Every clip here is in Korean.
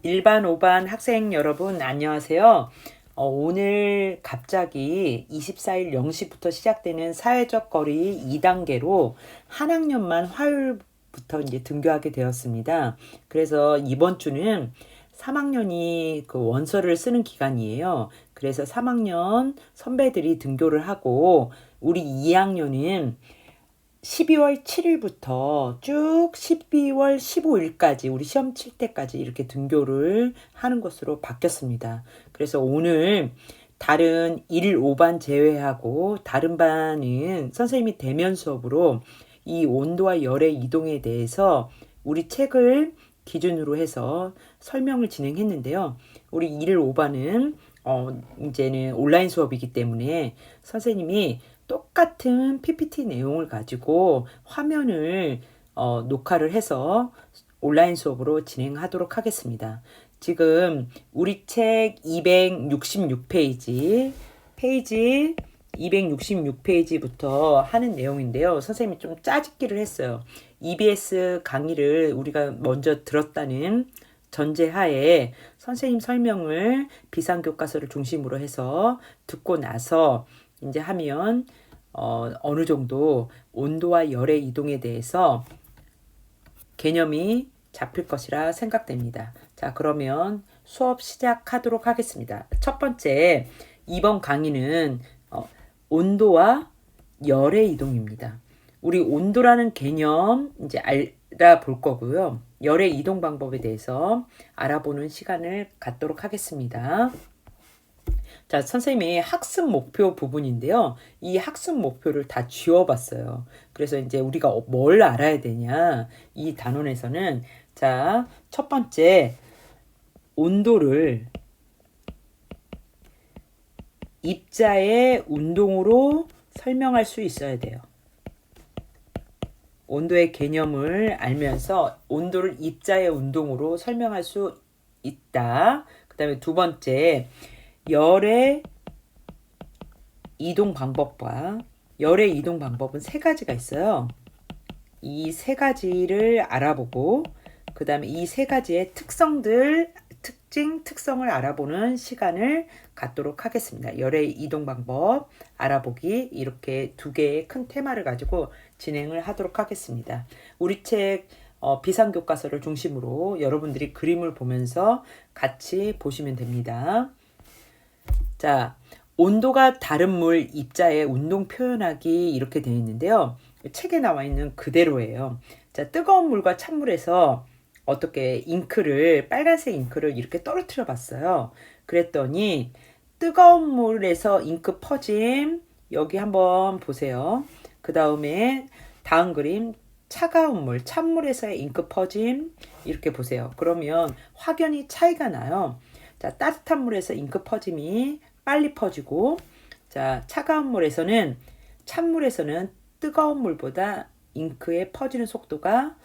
일반 5반 학생 여러분 안녕하세요. 오늘 갑자기 24일 0시부터 시작되는 사회적 거리 2단계로 한 학년만 화요일부터 이제 등교하게 되었습니다. 그래서 이번 주는 3학년이 그 원서를 쓰는 기간이에요. 그래서 3학년 선배들이 등교를 하고 우리 2학년은 12월 7일부터 쭉 12월 15일까지 우리 시험 칠 때까지 이렇게 등교를 하는 것으로 바뀌었습니다. 그래서 오늘 다른 1, 5반 제외하고 다른 반은 선생님이 대면 수업으로 이 온도와 열의 이동에 대해서 우리 책을 기준으로 해서 설명을 진행했는데요. 우리 1, 5반은 이제는 온라인 수업이기 때문에 선생님이 똑같은 PPT 내용을 가지고 화면을 녹화를 해서 온라인 수업으로 진행하도록 하겠습니다. 지금 우리 책 266페이지, 페이지 266페이지부터 하는 내용인데요. 선생님이 좀 짜집기를 했어요. EBS 강의를 우리가 먼저 들었다는 전제하에 선생님 설명을 비상교과서를 중심으로 해서 듣고 나서 이제 하면 어느 정도 온도와 열의 이동에 대해서 개념이 잡힐 것이라 생각됩니다. 자, 그러면 수업 시작하도록 하겠습니다. 첫 번째, 이번 강의는 온도와 열의 이동입니다. 우리 온도라는 개념 이제 알아볼 거고요. 열의 이동 방법에 대해서 알아보는 시간을 갖도록 하겠습니다. 자, 선생님이 학습 목표 부분인데요. 이 학습 목표를 다 지워봤어요. 그래서 이제 우리가 뭘 알아야 되냐. 이 단원에서는 자, 첫 번째 온도를 입자의 운동으로 설명할 수 있어야 돼요. 온도의 개념을 알면서 온도를 입자의 운동으로 설명할 수 있다. 그 다음에 두 번째, 열의 이동 방법과 열의 이동 방법은 세 가지가 있어요. 이 세 가지를 알아보고 그 다음에 이 세 가지의 특성들, 특성을 알아보는 시간을 갖도록 하겠습니다. 열의 이동 방법 알아보기 이렇게 두 개의 큰 테마를 가지고 진행을 하도록 하겠습니다. 우리 책 비상교과서를 중심으로 여러분들이 그림을 보면서 같이 보시면 됩니다. 자, 온도가 다른 물 입자의 운동 표현하기 이렇게 되어 있는데요. 책에 나와 있는 그대로예요. 자, 뜨거운 물과 찬물에서 어떻게 빨간색 잉크를 이렇게 떨어뜨려 봤어요. 그랬더니 뜨거운 물에서 잉크 퍼짐 여기 한번 보세요. 그 다음에 다음 그림 차가운 물, 찬물에서의 잉크 퍼짐 이렇게 보세요. 그러면 확연히 차이가 나요. 자, 따뜻한 물에서 잉크 퍼짐이 빨리 퍼지고 자, 차가운 물에서는 찬물에서는 뜨거운 물보다 잉크의 퍼지는 속도가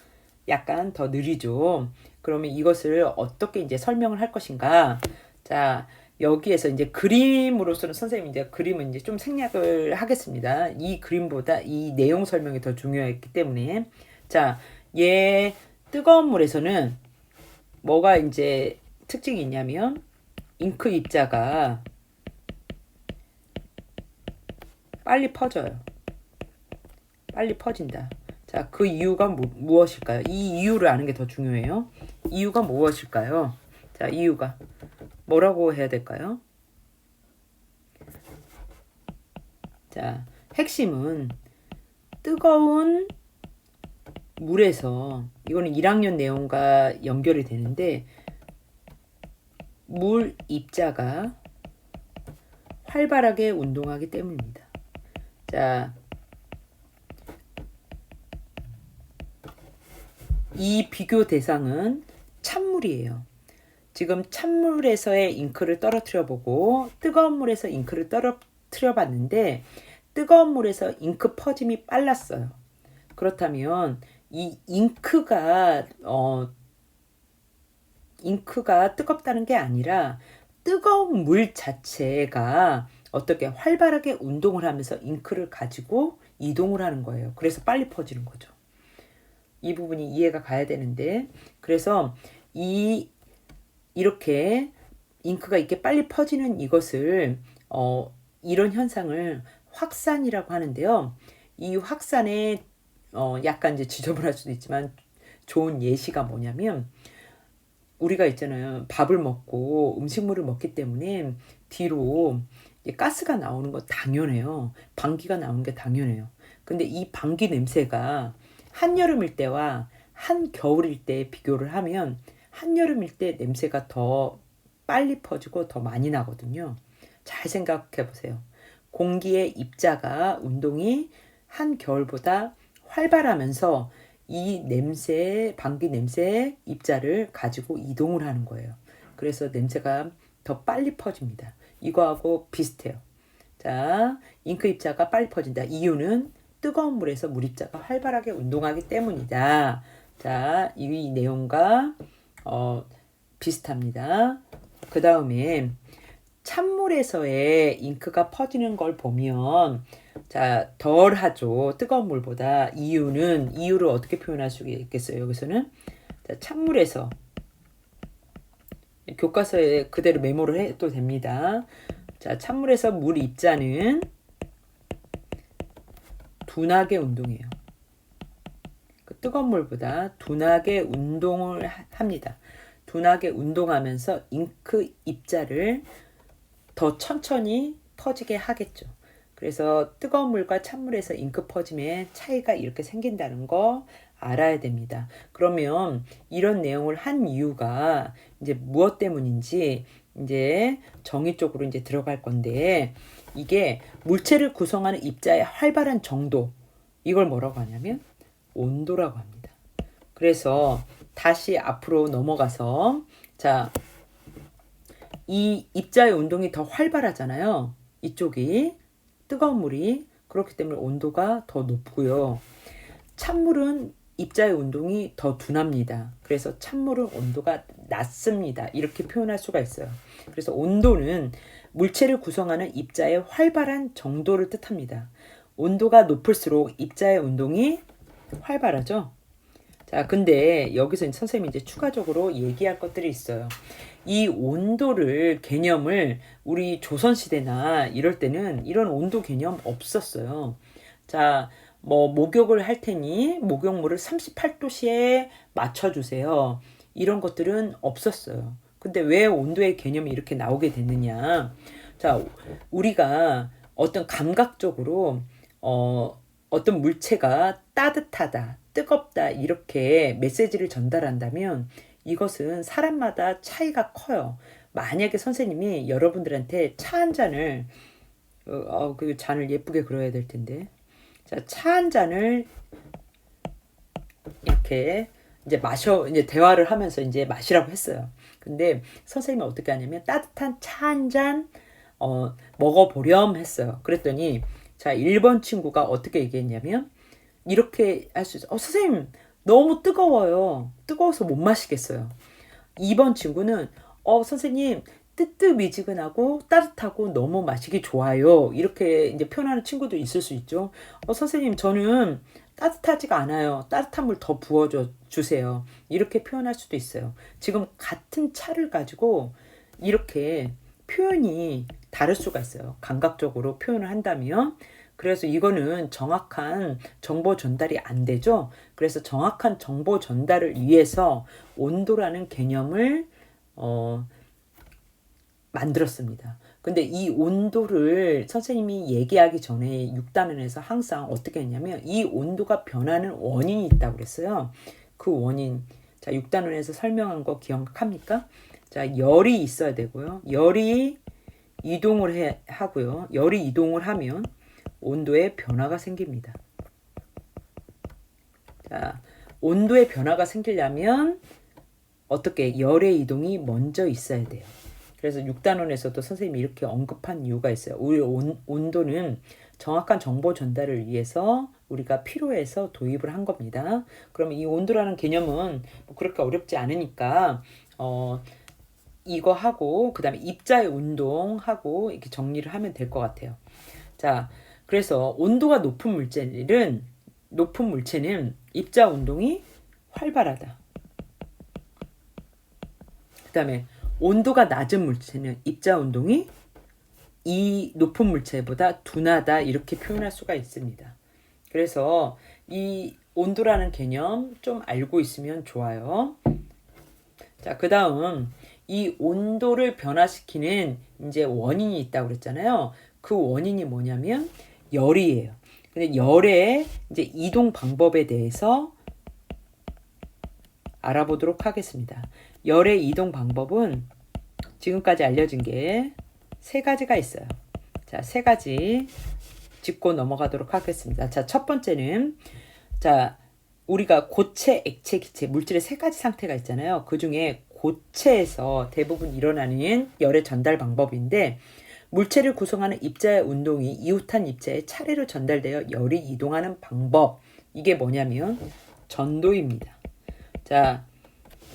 약간 더 느리죠. 그러면 이것을 어떻게 이제 설명을 할 것인가? 자, 여기에서 이제 그림으로서는 선생님이 이제 그림은 이제 좀 생략을 하겠습니다. 이 그림보다 이 내용 설명이 더 중요했기 때문에. 자, 뜨거운 물에서는 뭐가 이제 특징이 있냐면 잉크 입자가 빨리 퍼져요. 빨리 퍼진다. 자, 그 이유가 무엇일까요? 이 이유를 아는 게 더 중요해요. 이유가 무엇일까요? 자, 이유가 뭐라고 해야 될까요? 자, 핵심은 뜨거운 물에서 이거는 1학년 내용과 연결이 되는데 물 입자가 활발하게 운동하기 때문입니다. 자, 이 비교 대상은 찬물이에요. 지금 찬물에서의 잉크를 떨어뜨려 보고 뜨거운 물에서 잉크를 떨어뜨려 봤는데 뜨거운 물에서 잉크 퍼짐이 빨랐어요. 그렇다면 이 잉크가 뜨겁다는 게 아니라 뜨거운 물 자체가 어떻게 활발하게 운동을 하면서 잉크를 가지고 이동을 하는 거예요. 그래서 빨리 퍼지는 거죠. 이 부분이 이해가 가야 되는데 그래서 이 이렇게 잉크가 이렇게 빨리 퍼지는 이것을 이런 현상을 확산이라고 하는데요. 이 확산의 약간 이제 지저분할 수도 있지만 좋은 예시가 뭐냐면 우리가 있잖아요. 밥을 먹고 음식물을 먹기 때문에 뒤로 가스가 나오는 거 당연해요. 방귀가 나오는 게 당연해요. 근데 이 방귀 냄새가 한여름일 때와 한겨울일 때 비교를 하면 한여름일 때 냄새가 더 빨리 퍼지고 더 많이 나거든요. 잘 생각해 보세요. 공기의 입자가 운동이 한겨울보다 활발하면서 이 냄새, 방귀 냄새 입자를 가지고 이동을 하는 거예요. 그래서 냄새가 더 빨리 퍼집니다. 이거하고 비슷해요. 자, 잉크 입자가 빨리 퍼진다. 이유는 뜨거운 물에서 물 입자가 활발하게 운동하기 때문이다. 자, 이 내용과 비슷합니다. 그 다음에 찬물에서의 잉크가 퍼지는 걸 보면 자, 덜하죠. 뜨거운 물보다. 이유를 어떻게 표현할 수 있겠어요? 여기서는 자, 찬물에서 교과서에 그대로 메모를 해도 됩니다. 자, 찬물에서 물 입자는 둔하게 운동해요. 그 뜨거운 물보다 둔하게 운동을 합니다. 둔하게 운동하면서 잉크 입자를 더 천천히 퍼지게 하겠죠. 그래서 뜨거운 물과 찬물에서 잉크 퍼짐에 차이가 이렇게 생긴다는 거 알아야 됩니다. 그러면 이런 내용을 한 이유가 이제 무엇 때문인지 이제 정의 쪽으로 이제 들어갈 건데 이게 물체를 구성하는 입자의 활발한 정도 이걸 뭐라고 하냐면 온도라고 합니다. 그래서 다시 앞으로 넘어가서 자, 이 입자의 운동이 더 활발하잖아요. 이쪽이 뜨거운 물이 그렇기 때문에 온도가 더 높고요. 찬물은 입자의 운동이 더 둔합니다. 그래서 찬물은 온도가 낮습니다. 이렇게 표현할 수가 있어요. 그래서 온도는 물체를 구성하는 입자의 활발한 정도를 뜻합니다. 온도가 높을수록 입자의 운동이 활발하죠. 자, 근데 여기서 선생님이 이제 추가적으로 얘기할 것들이 있어요. 이 온도를 개념을 우리 조선시대나 이럴 때는 이런 온도 개념 없었어요. 자, 뭐 목욕을 할 테니 목욕물을 38도씨에 맞춰주세요. 이런 것들은 없었어요. 근데 왜 온도의 개념이 이렇게 나오게 됐느냐. 자, 우리가 어떤 감각적으로 어떤 물체가 따뜻하다, 뜨겁다 이렇게 메시지를 전달한다면 이것은 사람마다 차이가 커요. 만약에 선생님이 여러분들한테 차 한 잔을 그 잔을 예쁘게 그려야 될 텐데 자, 차 한 잔을 이렇게 이제 이제 대화를 하면서 이제 마시라고 했어요. 근데 선생님은 어떻게 하냐면 따뜻한 차 한 잔 먹어보렴 했어요. 그랬더니 자, 1번 친구가 어떻게 얘기했냐면 이렇게 할 수 있어요. 선생님 너무 뜨거워요. 뜨거워서 못 마시겠어요. 2번 친구는 선생님 뜨뜻미지근하고 따뜻하고 너무 마시기 좋아요. 이렇게 이제 표현하는 친구도 있을 수 있죠. 선생님 저는 따뜻하지가 않아요. 따뜻한 물 더 부어줘 주세요. 이렇게 표현할 수도 있어요. 지금 같은 차를 가지고 이렇게 표현이 다를 수가 있어요. 감각적으로 표현을 한다면. 그래서 이거는 정확한 정보 전달이 안 되죠. 그래서 정확한 정보 전달을 위해서 온도라는 개념을 만들었습니다. 근데 이 온도를 선생님이 얘기하기 전에 6단원에서 항상 어떻게 했냐면 이 온도가 변하는 원인이 있다고 그랬어요. 그 원인 자 6단원에서 설명한 거 기억합니까? 자, 열이 있어야 되고요. 열이 이동을 하고요. 열이 이동을 하면 온도의 변화가 생깁니다. 자, 온도의 변화가 생기려면 어떻게 열의 이동이 먼저 있어야 돼요. 그래서 6단원에서도 선생님이 이렇게 언급한 이유가 있어요. 우리 온도는 정확한 정보 전달을 위해서 우리가 필요해서 도입을 한 겁니다. 그러면 이 온도라는 개념은 뭐 그렇게 어렵지 않으니까 이거 하고 그 다음에 입자의 운동하고 이렇게 정리를 하면 될 것 같아요. 자, 그래서 온도가 높은 물체는 입자 운동이 활발하다. 그 다음에 온도가 낮은 물체는 입자 운동이 이 높은 물체보다 둔하다 이렇게 표현할 수가 있습니다. 그래서 이 온도라는 개념 좀 알고 있으면 좋아요. 자, 그 다음 이 온도를 변화시키는 이제 원인이 있다고 그랬잖아요. 그 원인이 뭐냐면 열이에요. 근데 열의 이제 이동 방법에 대해서 알아보도록 하겠습니다. 열의 이동 방법은 지금까지 알려진 게 세 가지가 있어요. 자, 세 가지 짚고 넘어가도록 하겠습니다. 자, 첫 번째는 자, 우리가 고체, 액체, 기체, 물질의 세 가지 상태가 있잖아요. 그 중에 고체에서 대부분 일어나는 열의 전달 방법인데 물체를 구성하는 입자의 운동이 이웃한 입자에 차례로 전달되어 열이 이동하는 방법. 이게 뭐냐면 전도입니다. 자,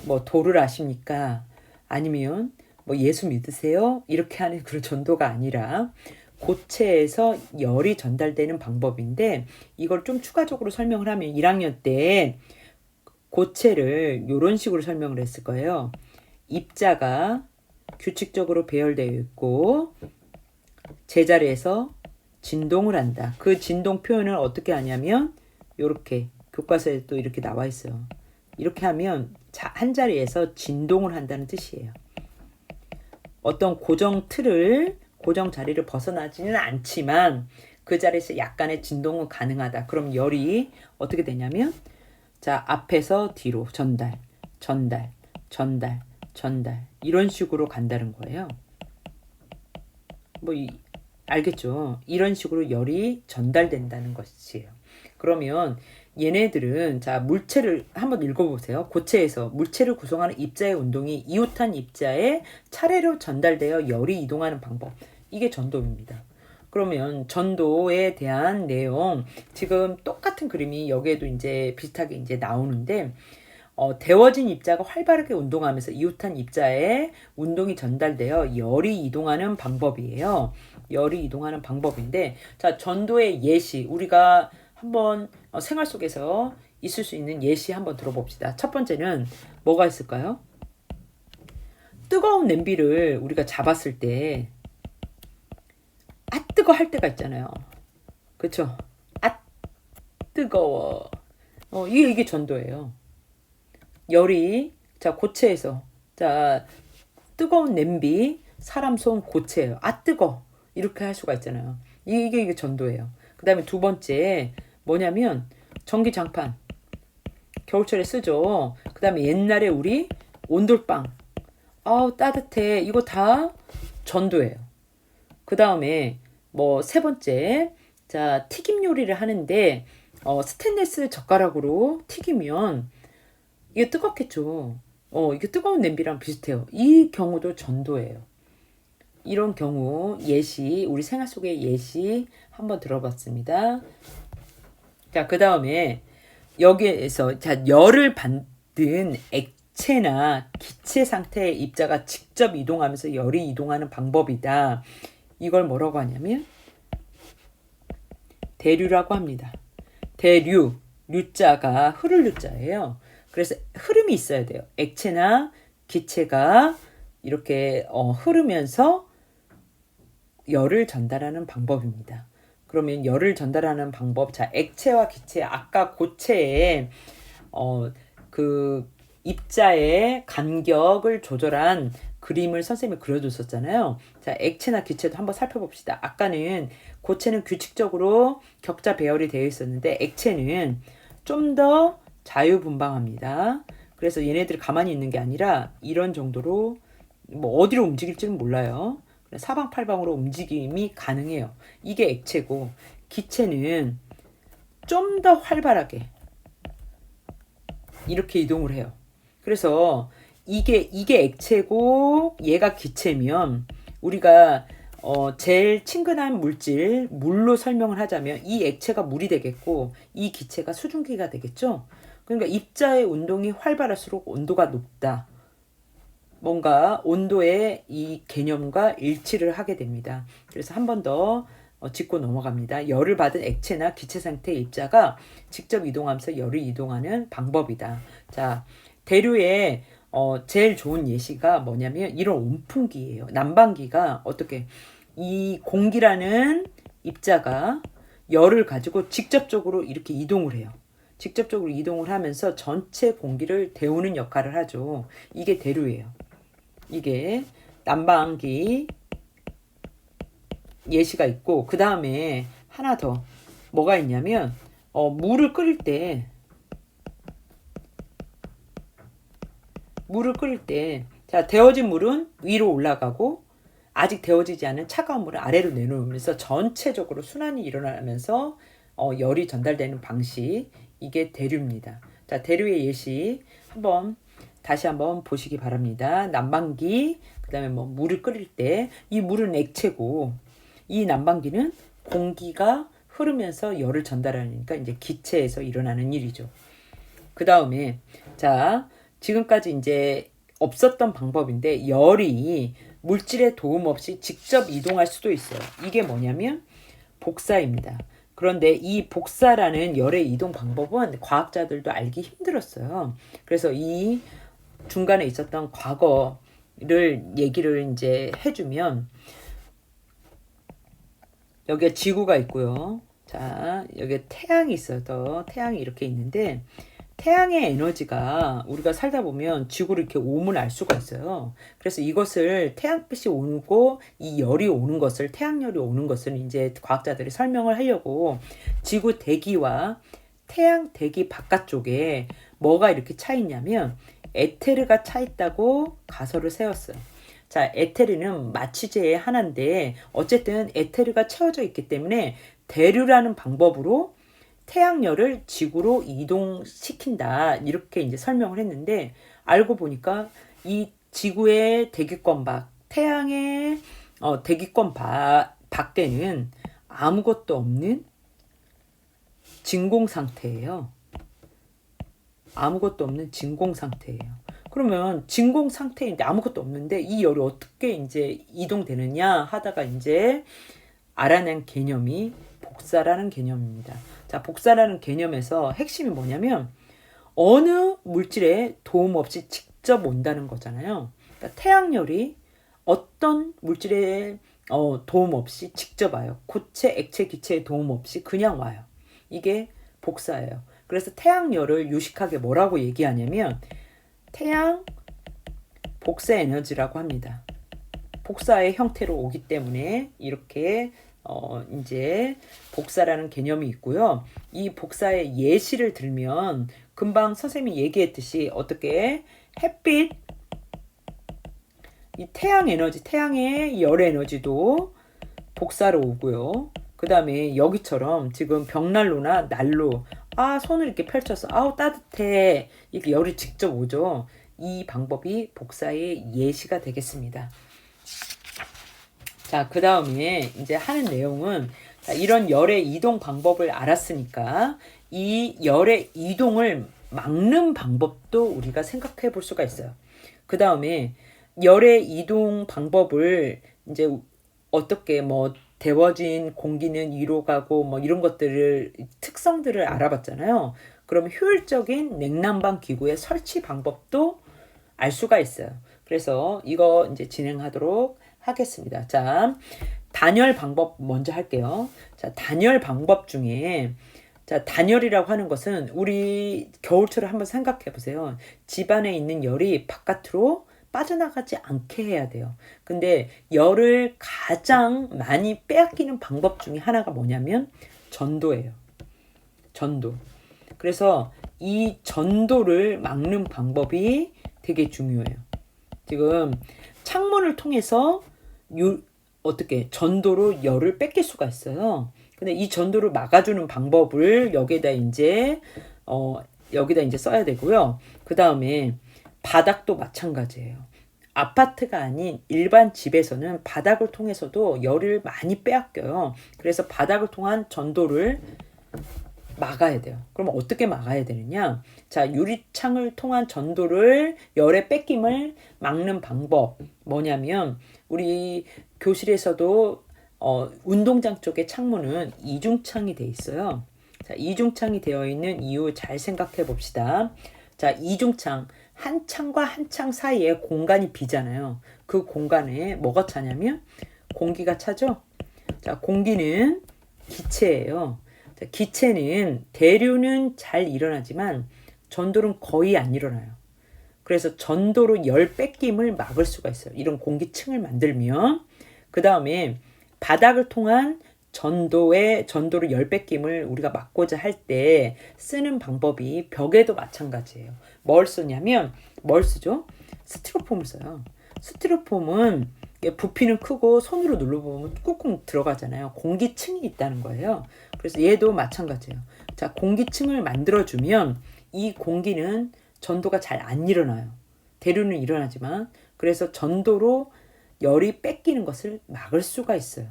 뭐 도를 아십니까? 아니면 뭐 예수 믿으세요? 이렇게 하는 그런 전도가 아니라 고체에서 열이 전달되는 방법인데 이걸 좀 추가적으로 설명을 하면 1학년 때 고체를 이런 식으로 설명을 했을 거예요. 입자가 규칙적으로 배열되어 있고 제자리에서 진동을 한다. 그 진동 표현을 어떻게 하냐면 이렇게 교과서에도 이렇게 나와 있어요. 이렇게 하면 한 자리에서 진동을 한다는 뜻이에요. 어떤 고정 틀을 고정 자리를 벗어나지는 않지만 그 자리에서 약간의 진동은 가능하다. 그럼 열이 어떻게 되냐면 자, 앞에서 뒤로 전달, 전달, 전달, 전달 이런 식으로 간다는 거예요. 뭐 알겠죠? 이런 식으로 열이 전달된다는 것이에요. 그러면 얘네들은 자, 물체를 한번 읽어보세요. 고체에서 물체를 구성하는 입자의 운동이 이웃한 입자에 차례로 전달되어 열이 이동하는 방법. 이게 전도입니다. 그러면 전도에 대한 내용 지금 똑같은 그림이 여기에도 이제 비슷하게 이제 나오는데 데워진 입자가 활발하게 운동하면서 이웃한 입자에 운동이 전달되어 열이 이동하는 방법이에요. 열이 이동하는 방법인데 자, 전도의 예시 우리가 한번 생활 속에서 있을 수 있는 예시 한번 들어봅시다. 첫 번째는 뭐가 있을까요? 뜨거운 냄비를 우리가 잡았을 때 아 뜨거 할 때가 있잖아요. 그쵸? 아 뜨거워. 이게 전도예요. 열이 자 고체에서 자 뜨거운 냄비 사람 손 고체예요. 아 뜨거 이렇게 할 수가 있잖아요. 이게 전도예요. 그 다음에 두 번째 뭐냐면 전기장판 겨울철에 쓰죠. 그 다음에 옛날에 우리 온돌빵 아우 따뜻해 이거 다 전도예요. 그 다음에 뭐 세 번째 자 튀김 요리를 하는데 스테인리스 젓가락으로 튀기면 이게 뜨겁겠죠. 이게 뜨거운 냄비랑 비슷해요. 이 경우도 전도예요. 이런 경우 예시 우리 생활 속의 예시 한번 들어봤습니다. 자, 그 다음에 여기에서 자 열을 받은 액체나 기체 상태의 입자가 직접 이동하면서 열이 이동하는 방법이다. 이걸 뭐라고 하냐면 대류라고 합니다. 대류, 류자가 흐를 류자예요. 그래서 흐름이 있어야 돼요. 액체나 기체가 이렇게 흐르면서 열을 전달하는 방법입니다. 그러면 열을 전달하는 방법, 자 액체와 기체, 아까 고체에 그 입자의 간격을 조절한 그림을 선생님이 그려줬었잖아요. 자 액체나 기체도 한번 살펴봅시다. 아까는 고체는 규칙적으로 격자 배열이 되어 있었는데 액체는 좀 더 자유분방합니다. 그래서 얘네들이 가만히 있는 게 아니라 이런 정도로 뭐 어디로 움직일지는 몰라요. 사방팔방으로 움직임이 가능해요. 이게 액체고 기체는 좀 더 활발하게 이렇게 이동을 해요. 그래서 이게 액체고 얘가 기체면 우리가 제일 친근한 물질 물로 설명을 하자면 이 액체가 물이 되겠고 이 기체가 수증기가 되겠죠. 그러니까 입자의 운동이 활발할수록 온도가 높다. 뭔가 온도의 이 개념과 일치를 하게 됩니다. 그래서 한 번 더 짚고 넘어갑니다. 열을 받은 액체나 기체 상태의 입자가 직접 이동하면서 열이 이동하는 방법이다. 자, 대류에 제일 좋은 예시가 뭐냐면 이런 온풍기예요. 난방기가 어떻게 이 공기라는 입자가 열을 가지고 직접적으로 이렇게 이동을 해요. 직접적으로 이동을 하면서 전체 공기를 데우는 역할을 하죠. 이게 대류예요. 이게 난방기 예시가 있고, 그 다음에 하나 더 뭐가 있냐면 물을 끓일 때 자, 데워진 물은 위로 올라가고 아직 데워지지 않은 차가운 물을 아래로 내놓으면서 전체적으로 순환이 일어나면서 열이 전달되는 방식, 이게 대류입니다. 자, 대류의 예시 다시 한번 보시기 바랍니다. 난방기, 그다음에 뭐 물을 끓일 때 이 물은 액체고 이 난방기는 공기가 흐르면서 열을 전달하니까 이제 기체에서 일어나는 일이죠. 그 다음에 자, 지금까지 이제 없었던 방법인데 열이 물질의 도움 없이 직접 이동할 수도 있어요. 이게 뭐냐면 복사입니다. 그런데 이 복사라는 열의 이동 방법은 과학자들도 알기 힘들었어요. 그래서 이 중간에 있었던 과거를 얘기를 이제 해주면, 여기에 지구가 있고요. 자, 여기에 태양이 있어서 태양이 이렇게 있는데, 태양의 에너지가 우리가 살다 보면 지구를 이렇게 오면 알 수가 있어요. 그래서 이것을 태양빛이 오고 이 열이 오는 것을, 태양열이 오는 것을 이제 과학자들이 설명을 하려고 지구 대기와 태양 대기 바깥쪽에 뭐가 이렇게 차 있냐면 에테르가 차 있다고 가설을 세웠어요. 자, 에테르는 마취제의 하나인데 어쨌든 에테르가 채워져 있기 때문에 대류라는 방법으로 태양열을 지구로 이동시킨다, 이렇게 이제 설명을 했는데, 알고 보니까 이 지구의 대기권 태양의 대기권 밖에는 아무것도 없는 진공 상태예요. 아무것도 없는 진공 상태예요. 그러면 진공 상태인데 아무것도 없는데 이 열이 어떻게 이제 이동되느냐 하다가 이제 알아낸 개념이 복사라는 개념입니다. 자, 복사라는 개념에서 핵심이 뭐냐면 어느 물질에 도움 없이 직접 온다는 거잖아요. 그러니까 태양열이 어떤 물질에 도움 없이 직접 와요. 고체, 액체, 기체의 도움 없이 그냥 와요. 이게 복사예요. 그래서 태양열을 유식하게 뭐라고 얘기하냐면 태양 복사 에너지라고 합니다. 복사의 형태로 오기 때문에 이렇게 이제 복사라는 개념이 있고요. 이 복사의 예시를 들면 금방 선생님이 얘기했듯이 어떻게 햇빛, 이 태양 에너지, 태양의 열 에너지도 복사로 오고요. 그 다음에 여기처럼 지금 벽난로나 난로, 손을 이렇게 펼쳐서 아우 따뜻해, 이렇게 열이 직접 오죠. 이 방법이 복사의 예시가 되겠습니다. 자, 그 다음에 이제 하는 내용은, 자, 이런 열의 이동 방법을 알았으니까 이 열의 이동을 막는 방법도 우리가 생각해 볼 수가 있어요. 그 다음에 열의 이동 방법을 이제 어떻게 뭐 데워진 공기는 위로 가고 뭐 이런 것들을, 특성들을 알아봤잖아요. 그럼 효율적인 냉난방 기구의 설치 방법도 알 수가 있어요. 그래서 이거 이제 진행하도록 하겠습니다. 자, 단열 방법 먼저 할게요. 자, 단열 방법 중에, 자, 단열이라고 하는 것은 우리 겨울철을 한번 생각해 보세요. 집안에 있는 열이 바깥으로 빠져나가지 않게 해야 돼요. 근데 열을 가장 많이 빼앗기는 방법 중에 하나가 뭐냐면 전도예요. 전도. 그래서 이 전도를 막는 방법이 되게 중요해요. 지금 창문을 통해서 어떻게 전도로 열을 뺏길 수가 있어요. 근데 이 전도를 막아주는 방법을 여기다 이제 써야 되고요. 그 다음에 바닥도 마찬가지예요. 아파트가 아닌 일반 집에서는 바닥을 통해서도 열을 많이 빼앗겨요. 그래서 바닥을 통한 전도를 막아야 돼요. 그럼 어떻게 막아야 되느냐? 자, 유리창을 통한 전도를, 열의 뺏김을 막는 방법 뭐냐면, 우리 교실에서도 운동장 쪽에 창문은 이중창이 돼 있어요. 자, 이중창이 되어 있는 이유 잘 생각해 봅시다. 자, 이중창 한 창과 한 창 사이에 공간이 비잖아요. 그 공간에 뭐가 차냐면 공기가 차죠. 자, 공기는 기체예요. 자, 기체는 대류는 잘 일어나지만 전도는 거의 안 일어나요. 그래서 전도로 열 뺏김을 막을 수가 있어요. 이런 공기층을 만들면. 그 다음에 바닥을 통한 전도로 열 뺏김을 우리가 막고자 할 때 쓰는 방법이 벽에도 마찬가지예요. 뭘 쓰냐면 뭘 쓰죠? 스티로폼을 써요. 스티로폼은 부피는 크고 손으로 눌러보면 꾹꾹 들어가잖아요. 공기층이 있다는 거예요. 그래서 얘도 마찬가지예요. 자, 공기층을 만들어주면 이 공기는 전도가 잘 안 일어나요. 대류는 일어나지만 그래서 전도로 열이 뺏기는 것을 막을 수가 있어요.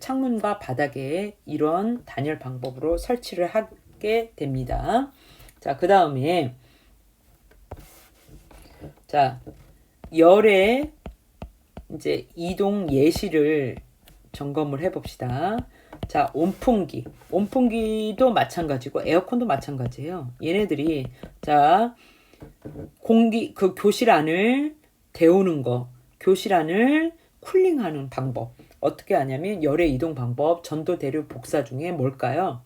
창문과 바닥에 이런 단열 방법으로 설치를 하게 됩니다. 자, 그 다음에 자, 열의 이제 이동 예시를 점검을 해봅시다. 자, 온풍기도 마찬가지고 에어컨도 마찬가지예요. 얘네들이 자, 그 교실 안을 데우는 거, 교실 안을 쿨링하는 방법. 어떻게 하냐면 열의 이동 방법, 전도 대류 복사 중에 뭘까요?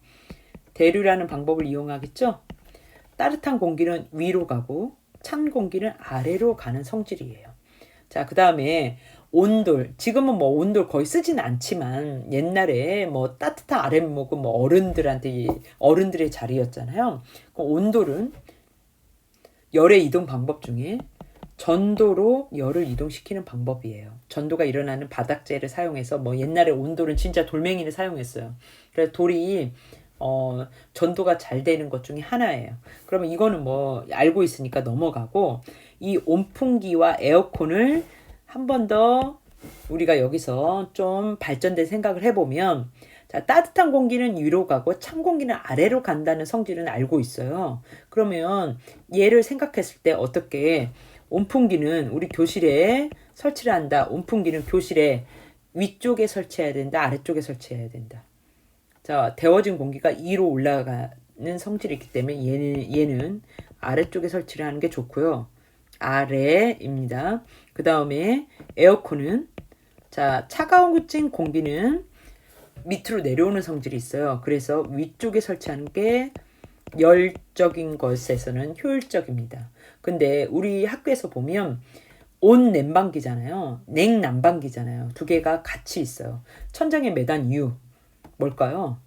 대류라는 방법을 이용하겠죠? 따뜻한 공기는 위로 가고 찬 공기는 아래로 가는 성질이에요. 자, 그 다음에 온돌. 지금은 뭐 온돌 거의 쓰지는 않지만 옛날에 뭐 따뜻한 아랫목은 뭐 어른들의 자리였잖아요. 그 온돌은 열의 이동 방법 중에 전도로 열을 이동시키는 방법이에요. 전도가 일어나는 바닥재를 사용해서 뭐 옛날에 온돌은 진짜 돌멩이를 사용했어요. 그래서 돌이 전도가 잘 되는 것 중에 하나예요. 그러면 이거는 뭐 알고 있으니까 넘어가고 이 온풍기와 에어컨을 한 번 더 우리가 여기서 좀 발전된 생각을 해보면 자, 따뜻한 공기는 위로 가고 찬 공기는 아래로 간다는 성질은 알고 있어요. 그러면 얘를 생각했을 때 어떻게 온풍기는 우리 교실에 설치를 한다. 온풍기는 교실에 위쪽에 설치해야 된다. 아래쪽에 설치해야 된다. 자, 데워진 공기가 위로 올라가는 성질이 있기 때문에 얘는 아래쪽에 설치를 하는 게 좋고요. 아래입니다. 그 다음에 에어컨은 자, 차가운 공기는 밑으로 내려오는 성질이 있어요. 그래서 위쪽에 설치하는 게 열적인 것에서는 효율적입니다. 근데 우리 학교에서 보면 온냉방기잖아요. 냉난방기잖아요. 두 개가 같이 있어요. 천장에 매단 이유 뭘까요?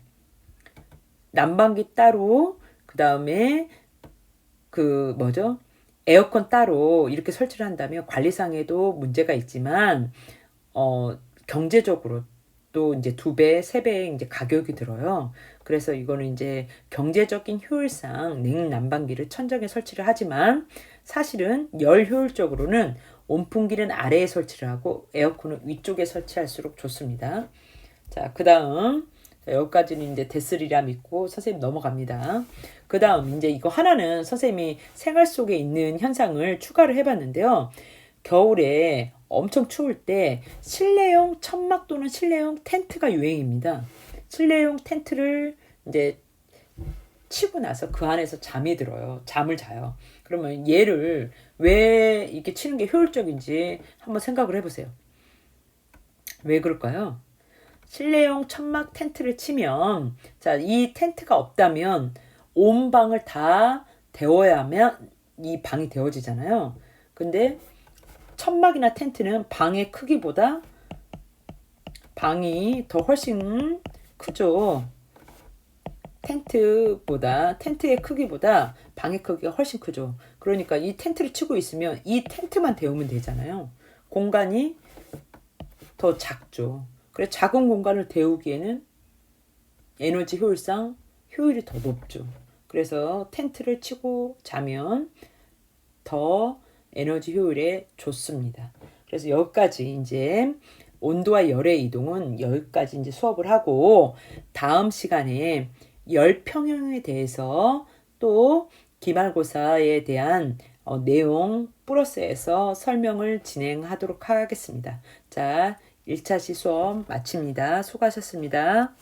난방기 따로 그 다음에 그 뭐죠? 에어컨 따로 이렇게 설치를 한다면 관리상에도 문제가 있지만 경제적으로 또 이제 2배, 3배의 이제 가격이 들어요. 그래서 이거는 이제 경제적인 효율상 냉난방기를 천장에 설치를 하지만 사실은 열 효율적으로는 온풍기는 아래에 설치를 하고 에어컨은 위쪽에 설치할수록 좋습니다. 자, 그 다음 여기까지는 이제 됐으리라 믿고 선생님 넘어갑니다. 그 다음 이제 이거 하나는 선생님이 생활 속에 있는 현상을 추가를 해봤는데요. 겨울에 엄청 추울 때 실내용 천막 또는 실내용 텐트가 유행입니다. 실내용 텐트를 이제 치고 나서 그 안에서 잠이 들어요. 잠을 자요. 그러면 얘를 왜 이렇게 치는 게 효율적인지 한번 생각을 해보세요. 왜 그럴까요? 실내용 천막 텐트를 치면 자, 이 텐트가 없다면 온 방을 다 데워야 하면 이 방이 데워지잖아요. 근데 천막이나 텐트는 방의 크기보다 방이 더 훨씬 크죠. 텐트의 크기보다 방의 크기가 훨씬 크죠. 그러니까 이 텐트를 치고 있으면 이 텐트만 데우면 되잖아요. 공간이 더 작죠. 그래서 작은 공간을 데우기에는 에너지 효율상 효율이 더 높죠. 그래서 텐트를 치고 자면 더 에너지 효율에 좋습니다. 그래서 여기까지 이제 온도와 열의 이동은 여기까지 이제 수업을 하고 다음 시간에 열 평형에 대해서 또 기말고사에 대한 내용 플러스에서 설명을 진행하도록 하겠습니다. 자, 1차 시 수업 마칩니다. 수고하셨습니다.